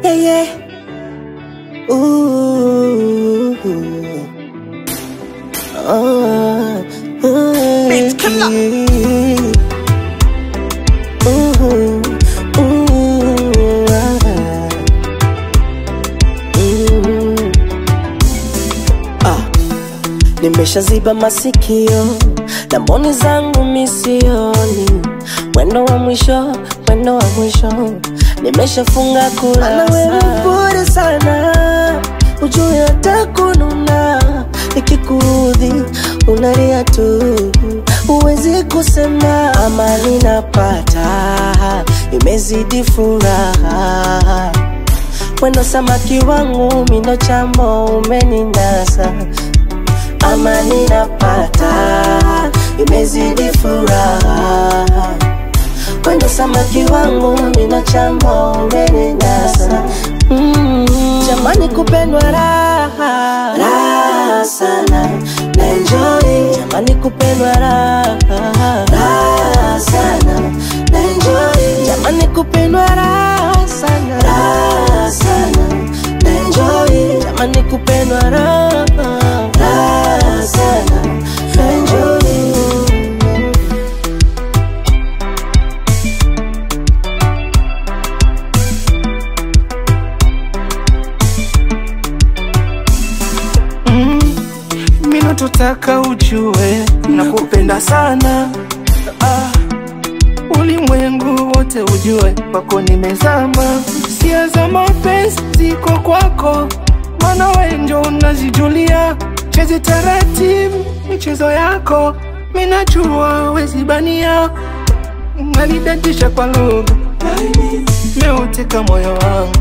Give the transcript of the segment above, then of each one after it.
Yeah, yeah. Ooh. Bitch, come on. Nimeshaziba masikio na mboni zangu misioni. Mwendo wa mwisho, mwendo wa mwisho. Nimeshafunga kurasa. Ana wewe bure sana, ujue hata kununa. Ikikuudhi unalia tu, huwezi kusema. Amani napata, imezidi furaha. Mwendo samaki wangu, mino chamo umeninasa. Amani napata, imezidi furaha. Mwendo samaki wangu, mino chamo umeninasa. Jamani kupendwa raha, raha sana, na enjoy. Jamani kupendwa raha, raha sana, na enjoy. Jamani kupendwa raha sana, raha sana, na enjoy. Jamani kupendwa raha, raha sana, na enjoy. Tutaka ujue na kupenda sana, ulimwengu wote ujue kwako nimezama. Sia za mapenzi ziko kwako, maana wewe ndio unazijulia. Cheze taratibu michezo yako, mimi najua wezi bania. Nalidatisha kwa lugha, meuteka moyo wangu.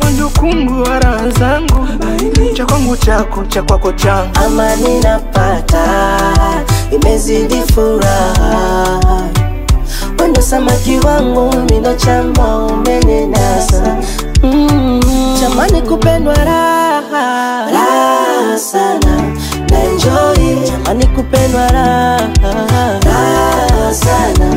Wanjo kungu wa raha zangu, cha kwangu chako, cha kwako changu. Amani napata, imezidi furaha. Wendo samaki wangu, mino chamo umeninasa. Jamani kupendwa raha, raha sana, na enjoy. Jamani kupendwa raha, raha sana,